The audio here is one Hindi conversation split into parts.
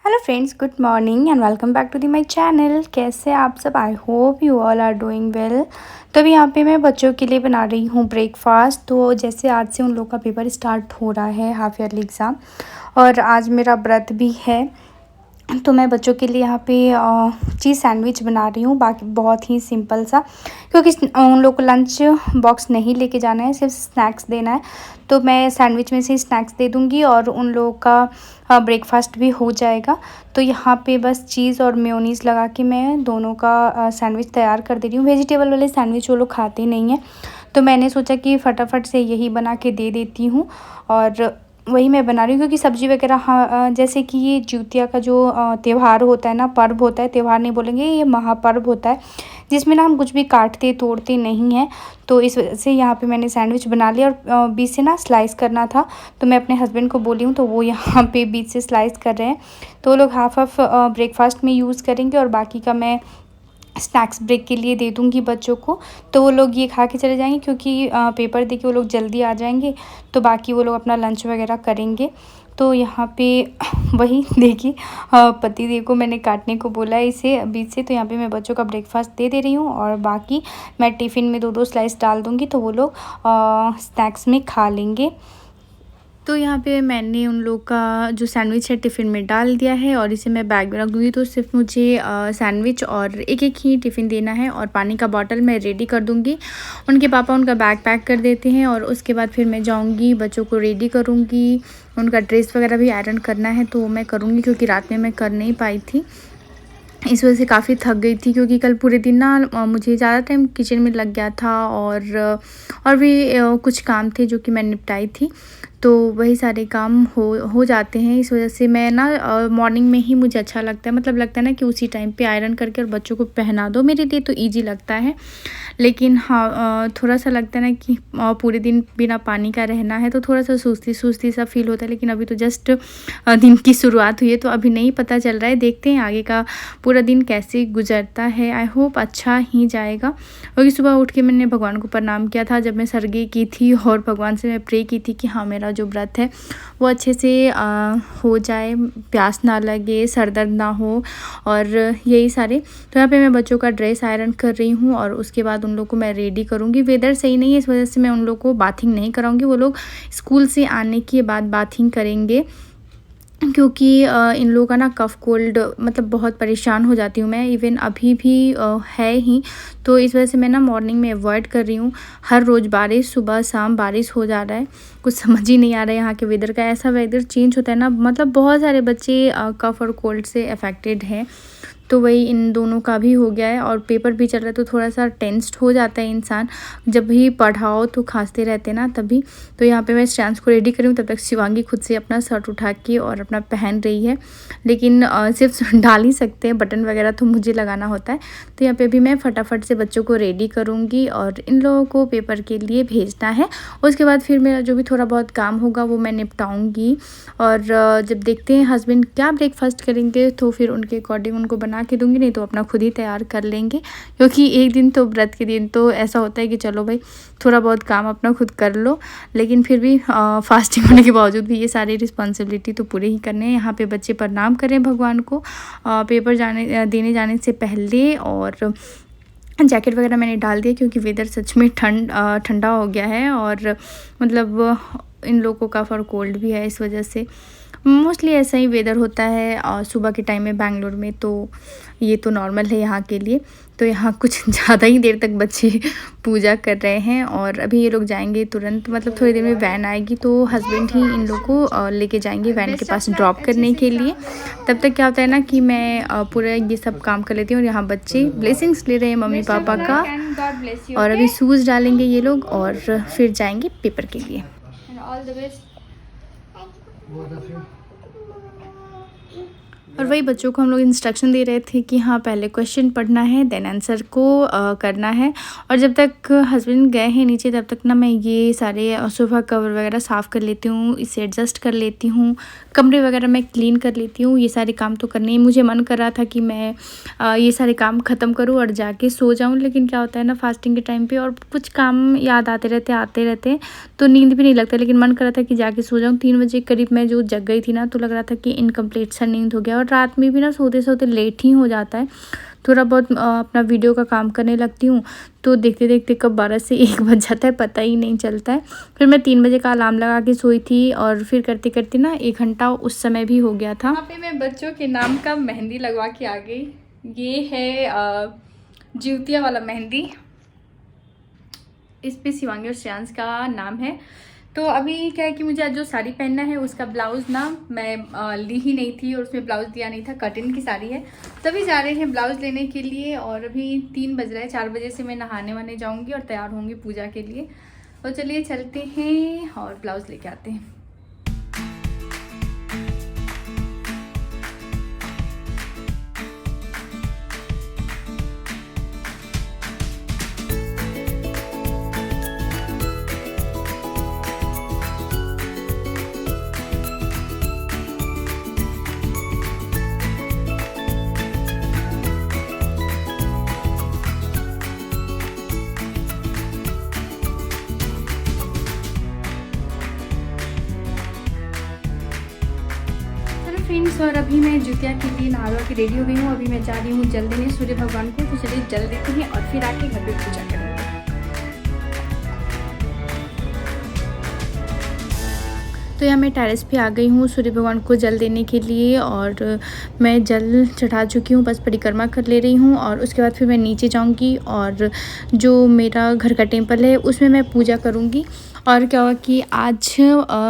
Hello friends, good morning and welcome back to the my channel. कैसे आप सब? I hope you all are doing well. तो अभी यहाँ पे मैं बच्चों के लिए बना रही हूँ ब्रेकफास्ट। तो जैसे आज से उन लोग का पेपर स्टार्ट हो रहा है, हाफ ईयरली एग्ज़ाम, और आज मेरा व्रत भी है। तो मैं बच्चों के लिए यहाँ पे चीज़ सैंडविच बना रही हूँ, बाकी बहुत ही सिंपल सा, क्योंकि उन लोग को लंच बॉक्स नहीं लेके जाना है, सिर्फ स्नैक्स देना है। तो मैं सैंडविच में से स्नैक्स दे दूँगी और उन लोगों का ब्रेकफास्ट भी हो जाएगा। तो यहाँ पे बस चीज़ और मेयोनीज़ लगा के मैं दोनों का सैंडविच तैयार कर दे रही हूँ। वेजिटेबल वाले सैंडविच वो लोग खाते नहीं हैं, तो मैंने सोचा कि फटाफट से यही बना के दे देती हूँ। और वही मैं बना रही हूँ क्योंकि सब्ज़ी वगैरह, हाँ, जैसे कि ये जिउतिया का जो त्यौहार होता है ना, पर्व होता है, त्यौहार नहीं बोलेंगे, ये महापर्व होता है, जिसमें ना हम कुछ भी काटते तोड़ते नहीं हैं। तो इस वजह से यहाँ पे मैंने सैंडविच बना लिया और बीच से ना स्लाइस करना था। तो मैं अपने हस्बैंड को बोली हूँ, तो वो यहाँ पे बीच से स्लाइस कर रहे हैं। तो वो लोग हाफ ब्रेकफास्ट में यूज़ करेंगे और बाकी का मैं स्नैक्स ब्रेक के लिए दे दूँगी बच्चों को। तो वो लोग ये खा के चले जाएंगे, क्योंकि पेपर दे के वो लोग जल्दी आ जाएंगे। तो बाकी वो लोग अपना लंच वगैरह करेंगे। तो यहाँ पे वही देखिए, पति देव को मैंने काटने को बोला है इसे बीच से। तो यहाँ पे मैं बच्चों का ब्रेकफास्ट दे रही हूँ और बाकी मैं टिफ़िन में 2-2 स्लाइस डाल दूँगी, तो वो लोग स्नैक्स में खा लेंगे। तो यहाँ पे मैंने उन लोग का जो सैंडविच है टिफ़िन में डाल दिया है और इसे मैं बैग में रख दूँगी। तो सिर्फ मुझे सैंडविच और एक ही टिफ़िन देना है और पानी का बॉटल मैं रेडी कर दूँगी। उनके पापा उनका बैग पैक कर देते हैं और उसके बाद फिर मैं जाऊँगी, बच्चों को रेडी करूँगी। उनका ड्रेस वगैरह भी आयरन करना है, तो वो मैं करूँगी, क्योंकि रात में मैं कर नहीं पाई थी। इस वजह से काफ़ी थक गई थी, क्योंकि कल पूरे दिन ना मुझे ज़्यादा टाइम किचन में लग गया था और भी कुछ काम थे जो कि मैं निपटाई थी। तो वही सारे काम हो जाते हैं। इस वजह से मैं ना मॉर्निंग में ही मुझे अच्छा लगता है, मतलब लगता है ना कि उसी टाइम पे आयरन करके और बच्चों को पहना दो, मेरे लिए तो ईजी लगता है। लेकिन हाँ, थोड़ा सा लगता है ना कि पूरे दिन बिना पानी का रहना है, तो थोड़ा सा सुस्ती सा फील होता है। लेकिन अभी तो जस्ट दिन की शुरुआत हुई है, तो अभी नहीं पता चल रहा है, देखते हैं आगे का पूरा दिन कैसे गुजरता है। आई होप अच्छा ही जाएगा, क्योंकि सुबह उठ के मैंने भगवान को प्रणाम किया था जब मैं सरगी की थी, और भगवान से मैं प्रे की थी कि हाँ, मेरा जो व्रत है वो अच्छे से हो जाए, प्यास ना लगे, सर दर्द ना हो, और यही सारे। तो यहाँ पे मैं बच्चों का ड्रेस आयरन कर रही हूँ और उसके बाद उन लोग को मैं रेडी करूँगी। वेदर सही नहीं है, इस वजह से मैं उन लोग को बाथिंग नहीं कराऊँगी। वो लोग स्कूल से आने के बाद बाथिंग करेंगे, क्योंकि इन लोगों का ना कफ़ कोल्ड, मतलब बहुत परेशान हो जाती हूँ मैं, इवन अभी भी है ही। तो इस वजह से मैं ना मॉर्निंग में अवॉइड कर रही हूँ। हर रोज़ बारिश, सुबह शाम बारिश हो जा रहा है, कुछ समझ ही नहीं आ रहा है यहाँ के वेदर का। ऐसा वेदर चेंज होता है ना, मतलब बहुत सारे बच्चे कफ़ और कोल्ड से अफेक्टेड हैं। तो वही इन दोनों का भी हो गया है और पेपर भी चल रहा है, तो थोड़ा सा टेंस्ड हो जाता है इंसान, जब भी पढ़ाओ तो खांसते रहते हैं ना तभी। तो यहाँ पे मैं स्टैंड को रेडी करूँ, तब तक शिवांगी खुद से अपना शर्ट उठा के और अपना पहन रही है। लेकिन सिर्फ डाल ही सकते हैं, बटन वगैरह तो मुझे लगाना होता है। तो यहाँ पे भी मैं फटाफट से बच्चों को रेडी करूँगी और इन लोगों को पेपर के लिए भेजना है। उसके बाद फिर मेरा जो भी थोड़ा बहुत काम होगा वो मैं निपटाऊँगी। और जब देखते हैं हस्बैंड क्या ब्रेकफास्ट करेंगे, तो फिर उनके अकॉर्डिंग उनको बना के दूँगी, नहीं तो अपना खुद ही तैयार कर लेंगे। क्योंकि एक दिन तो व्रत के दिन तो ऐसा होता है कि चलो भाई, थोड़ा बहुत काम अपना खुद कर लो, लेकिन फिर भी फास्टिंग होने के बावजूद भी ये सारी रिस्पॉन्सिबिलिटी तो पूरे ही करने हैं। यहाँ पे बच्चे प्रणाम करें भगवान को पेपर देने जाने से पहले। और जैकेट वगैरह मैंने डाल दिया, क्योंकि वेदर सच में ठंडा हो गया है, और मतलब इन लोगों का कफ़ और कोल्ड भी है। इस वजह से मोस्टली ऐसा ही वेदर होता है और सुबह के टाइम में बेंगलोर में, तो ये तो नॉर्मल है यहाँ के लिए। तो यहाँ कुछ ज़्यादा ही देर तक बच्चे पूजा कर रहे हैं और अभी ये लोग जाएंगे तुरंत, मतलब थोड़ी देर में वैन आएगी, तो हस्बैंड ही इन लोग को लेके जाएंगे वैन के पास ड्रॉप करने के लिए। तब तक क्या होता है ना कि मैं पूरा ये सब काम कर लेती हूँ और यहाँ बच्चे ब्लेसिंग्स ले रहे हैं मम्मी पापा का। और अभी शूज़ डालेंगे ये लोग और फिर जाएंगे पेपर के लिए। और वही बच्चों को हम लोग इंस्ट्रक्शन दे रहे थे कि हाँ, पहले क्वेश्चन पढ़ना है, देन आंसर को करना है। और जब तक हस्बैंड गए हैं नीचे, तब तक ना मैं ये सारे सोफ़ा कवर वगैरह साफ़ कर लेती हूँ, इसे एडजस्ट कर लेती हूँ, कमरे वगैरह मैं क्लीन कर लेती हूँ। ये सारे काम तो करने ही मुझे मन कर रहा था कि मैं ये सारे काम ख़त्म करूँ और जाके सो जाऊँ। लेकिन क्या होता है ना, फास्टिंग के टाइम पे और कुछ काम याद आते रहते तो नींद भी नहीं लगता। लेकिन मन कर रहा था कि जाके सो जाऊँ। 3 बजे करीब मैं जो जग गई थी ना, तो लग रहा था कि इनकम्प्लीट सा नींद हो गया। और और रात में भी ना सोते सोते लेट ही हो जाता है। थोड़ा बहुत अपना वीडियो का काम करने लगती हूँ तो देखते देखते कब 12 से 1 बज जाता है, पता ही नहीं चलता है। फिर मैं 3 बजे का अलार्म लगा के सोई थी और फिर करते करते ना 1 घंटा उस समय भी हो गया था। यहाँ पे मैं बच्चों के नाम का मेहंदी लगवा के आ गई। ये है जिउतिया वाला मेहंदी, इस पे शिवांगी और श्रेयांश का नाम है। तो अभी क्या है कि मुझे आज जो साड़ी पहनना है उसका ब्लाउज़ ना मैं ली ही नहीं थी और उसमें ब्लाउज़ दिया नहीं था, कटिंग की साड़ी है। तभी जा रहे हैं ब्लाउज़ लेने के लिए और अभी 3 बज रहा है, 4 बजे से मैं नहाने वाने जाऊंगी और तैयार होंगी पूजा के लिए। तो चलिए चलते हैं और ब्लाउज़ लेके आते हैं। फ्रेंड्स, और अभी मैं जिउतिया के लिए नहा के रेडी हो गई हूँ। अभी मैं जा रही हूँ जल देने सूर्य भगवान को। तो चलिए जल देते हैं और फिर आके घर पे पूजा करेंगे। तो यहाँ मैं टेरेस पे आ गई हूँ सूर्य भगवान को जल देने के लिए और मैं जल चढ़ा चुकी हूँ, बस परिक्रमा कर ले रही हूँ। और उसके बाद फिर मैं नीचे जाऊँगी और जो मेरा घर का टेम्पल है उसमें मैं पूजा करूँगी। और क्या हुआ कि आज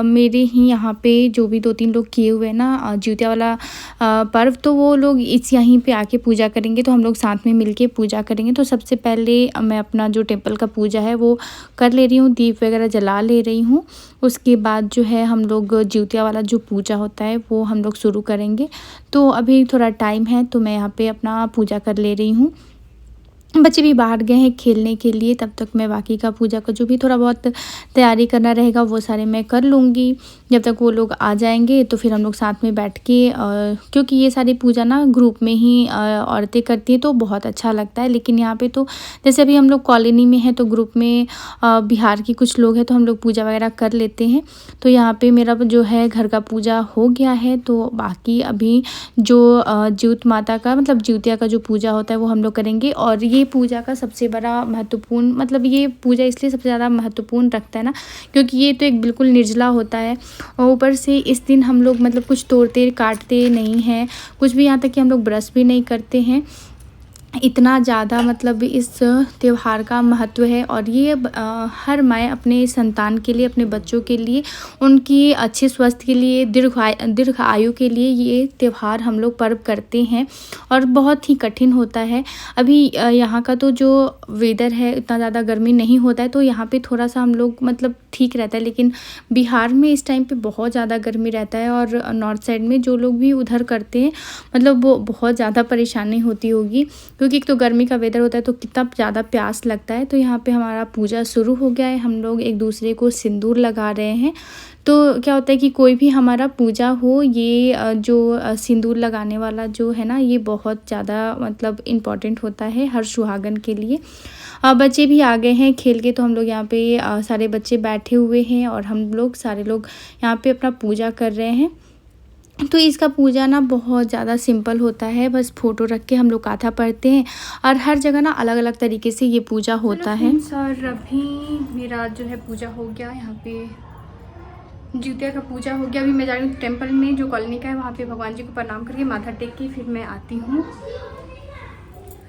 मेरे ही यहाँ पे जो भी 2-3 लोग किए हुए हैं ना जिउतिया वाला पर्व, तो वो लोग इस यहीं पे आके पूजा करेंगे। तो हम लोग साथ में मिलके पूजा करेंगे। तो सबसे पहले मैं अपना जो टेम्पल का पूजा है वो कर ले रही हूँ, दीप वगैरह जला ले रही हूँ। उसके बाद जो है हम लोग जिउतिया वाला जो पूजा होता है वो हम लोग शुरू करेंगे। तो अभी थोड़ा टाइम है तो मैं यहाँ पे अपना पूजा कर ले रही हूँ। बच्चे भी बाहर गए हैं खेलने के लिए, तब तक मैं बाकी का पूजा का जो भी थोड़ा बहुत तैयारी करना रहेगा वो सारे मैं कर लूँगी। जब तक वो लोग आ जाएंगे तो फिर हम लोग साथ में बैठ के क्योंकि ये सारी पूजा ना ग्रुप में ही औरतें करती हैं तो बहुत अच्छा लगता है। लेकिन यहाँ पे तो जैसे अभी हम लोग कॉलोनी में हैं तो ग्रुप में बिहार की कुछ लोग हैं तो हम लोग पूजा वगैरह कर लेते हैं। तो यहाँ पे मेरा जो है घर का पूजा हो गया है। तो बाकी अभी जो जिउत माता का मतलब जिउतिया का जो पूजा होता है वो हम लोग करेंगे। और ये पूजा का सबसे बड़ा महत्वपूर्ण मतलब ये पूजा इसलिए सबसे ज़्यादा महत्वपूर्ण रखता है ना क्योंकि ये तो एक बिल्कुल निर्जला होता है। और ऊपर से इस दिन हम लोग मतलब कुछ तोड़ते काटते नहीं हैं कुछ भी, यहाँ तक कि हम लोग ब्रश भी नहीं करते हैं। इतना ज़्यादा मतलब इस त्यौहार का महत्व है। और ये हर माँ अपने संतान के लिए, अपने बच्चों के लिए, उनकी अच्छे स्वास्थ्य के लिए, दीर्घ आयु के लिए ये त्यौहार हम लोग पर्व करते हैं। और बहुत ही कठिन होता है। अभी यहाँ का तो जो वेदर है इतना ज़्यादा गर्मी नहीं होता है तो यहाँ पे थोड़ा सा हम लोग मतलब ठीक रहता है। लेकिन बिहार में इस टाइम पे बहुत ज़्यादा गर्मी रहता है। और नॉर्थ साइड में जो लोग भी उधर करते हैं मतलब वो बहुत ज़्यादा परेशानी होती होगी क्योंकि एक तो गर्मी का वेदर होता है तो कितना ज़्यादा प्यास लगता है। तो यहाँ पे हमारा पूजा शुरू हो गया है, हम लोग एक दूसरे को सिंदूर लगा रहे हैं। तो क्या होता है कि कोई भी हमारा पूजा हो ये जो सिंदूर लगाने वाला जो है ना ये बहुत ज़्यादा मतलब इम्पॉर्टेंट होता है हर सुहागन के लिए। बच्चे भी आ गए हैं खेल के। तो हम लोग यहाँ पे सारे बच्चे बैठे हुए हैं और हम लोग सारे लोग यहाँ पे अपना पूजा कर रहे हैं। तो इसका पूजा ना बहुत ज़्यादा सिंपल होता है, बस फ़ोटो रख के हम लोग गाथा पढ़ते हैं और हर जगह ना अलग अलग तरीके से ये पूजा होता है। और अभी मेरा जो है पूजा हो गया, यहाँ पे जिउतिया का पूजा हो गया। अभी मैं जा रही हूँ टेम्पल में जो कॉलोनी का है वहाँ पे भगवान जी को प्रणाम करके माथा टेक के फिर मैं आती हूँ।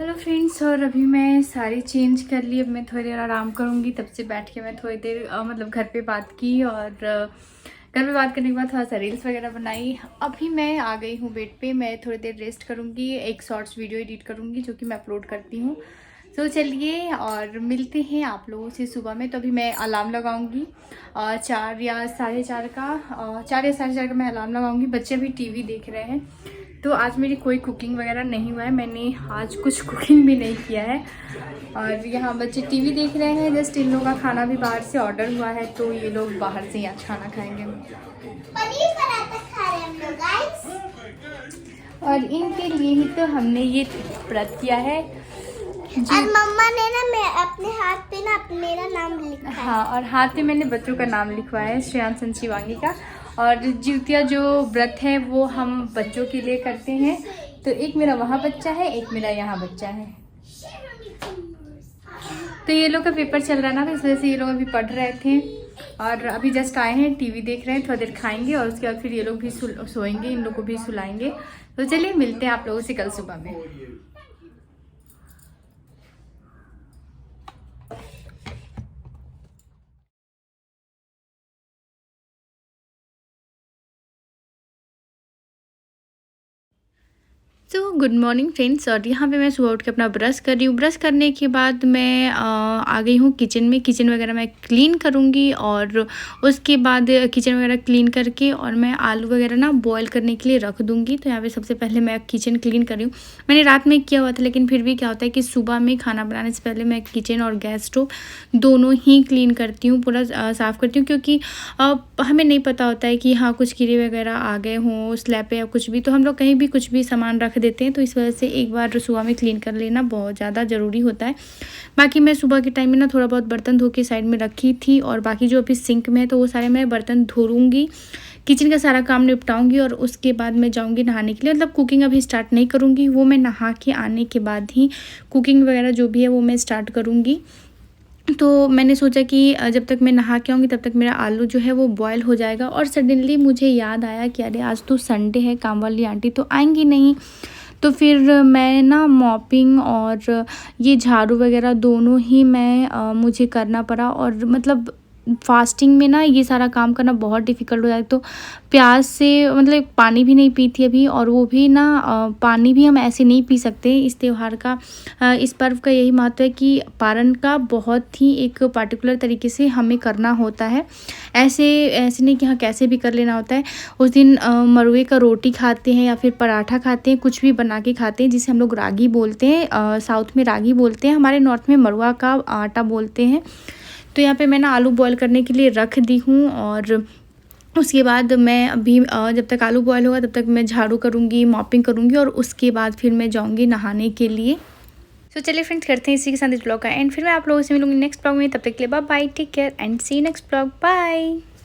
हेलो फ्रेंड्स, और अभी मैं साड़ी चेंज कर ली। अब मैं थोड़ी देर आराम करूँगी, तब से बैठ के मैं थोड़ी देर मतलब घर पे बात की और घर पे बात करने के बाद थोड़ा सा रील्स वगैरह बनाई। अभी मैं आ गई हूँ बेड पे, मैं थोड़ी देर रेस्ट करूँगी, एक शॉर्ट्स वीडियो एडिट करूँगी जो कि मैं अपलोड करती हूँ। तो चलिए और मिलते हैं आप लोगों से सुबह में। तो अभी मैं अलार्म लगाऊंगी 4 या 4:30 का, 4 या 4:30 का मैं अलार्म लगाऊंगी। बच्चे अभी टीवी देख रहे हैं। तो आज मेरी कोई कुकिंग वगैरह नहीं हुआ है, मैंने आज कुछ कुकिंग भी नहीं किया है। और यहाँ बच्चे टीवी देख रहे हैं। जस्ट इन लोगों का खाना भी बाहर से ऑर्डर हुआ है तो ये लोग बाहर से ही आज खाना खाएंगे। पनीर पराठा खा रहे हैं हम लोग गाइस। और इनके लिए ही तो हमने ये व्रत किया है। और मम्मा ने ना मैं अपने हाथ पे ना मेरा नाम लिखा है। हाँ, और हाथ में मैंने बच्चों का नाम लिखवाया है, श्रेयांश शिवांगी का। और जितिया जो व्रत है वो हम बच्चों के लिए करते हैं। तो एक मेरा वहाँ बच्चा है, एक मेरा यहाँ बच्चा है। तो ये लोग का पेपर चल रहा है ना, तो इस वजह से ये लोग अभी पढ़ रहे थे और अभी जस्ट आए हैं, टीवी देख रहे हैं। थोड़ा देर खाएंगे और उसके बाद फिर ये लोग भी सोएंगे, इन लोग को भी सुलाएंगे। तो चलिए मिलते हैं आप लोगों से कल सुबह में। तो गुड मॉर्निंग फ्रेंड्स। और यहाँ पे मैं सुबह उठ के अपना ब्रश कर रही हूँ। ब्रश करने के बाद मैं आ गई हूँ किचन में। किचन वगैरह मैं क्लीन करूँगी और उसके बाद किचन वगैरह क्लीन करके और मैं आलू वगैरह ना बॉईल करने के लिए रख दूँगी। तो यहाँ पे सबसे पहले मैं किचन क्लीन कर रही हूँ। मैंने रात में किया हुआ था, लेकिन फिर भी क्या होता है कि सुबह में खाना बनाने से पहले मैं किचन और गैस स्टोव दोनों ही क्लीन करती हूँ, पूरा साफ़ करती हूँ। क्योंकि हमें नहीं पता होता है कि हाँ कुछ कीड़े वगैरह आ गए हों स्लैब पे या कुछ भी, तो हम लोग कहीं भी कुछ भी सामान रख देते हैं। तो इस वजह से एक बार सुबह में क्लीन कर लेना बहुत ज़्यादा ज़रूरी होता है। बाकी मैं सुबह के टाइम में ना थोड़ा बहुत बर्तन धो के साइड में रखी थी और बाकी जो अभी सिंक में है तो वो सारे मैं बर्तन धोऊँगी, किचन का सारा काम निपटाऊंगी और उसके बाद मैं जाऊंगी नहाने के लिए। मतलब कुकिंग अभी स्टार्ट नहीं करूंगी, वो मैं नहा के आने के बाद ही कुकिंग वगैरह जो भी है वो मैं स्टार्ट करूंगी। तो मैंने सोचा कि जब तक मैं नहा के आऊँगी तब तक मेरा आलू जो है वो बॉयल हो जाएगा। और सडनली मुझे याद आया कि अरे आज तो संडे है, काम वाली आंटी तो आएंगी नहीं। तो फिर मैं ना मॉपिंग और ये झाड़ू वगैरह दोनों ही मुझे करना पड़ा। और मतलब फास्टिंग में ना ये सारा काम करना बहुत डिफ़िकल्ट हो जाता है। तो प्यास से मतलब पानी भी नहीं पी थी अभी, और वो भी ना पानी भी हम ऐसे नहीं पी सकते। इस त्यौहार का इस पर्व का यही महत्व है कि पारण का बहुत ही एक पार्टिकुलर तरीके से हमें करना होता है। ऐसे नहीं कि हाँ कैसे भी कर लेना होता है। उस दिन मरुए का रोटी खाते हैं या फिर पराठा खाते हैं, कुछ भी बना के खाते हैं, जिसे हम लोग रागी बोलते हैं। साउथ में रागी बोलते हैं, हमारे नॉर्थ में मरुआ का आटा बोलते हैं। तो यहाँ पे मैं ना आलू बॉईल करने के लिए रख दी हूँ और उसके बाद मैं अभी जब तक आलू बॉईल होगा तब तक मैं झाड़ू करूँगी, मॉपिंग करूँगी और उसके बाद फिर मैं जाऊँगी नहाने के लिए। तो चलिए फ्रेंड्स करते हैं इसी के साथ इस ब्लॉग का एंड। फिर मैं आप लोगों से मिलूँगी नेक्स्ट ब्लॉग में। तब तक के लिए bye bye, take care and see you next blog, bye.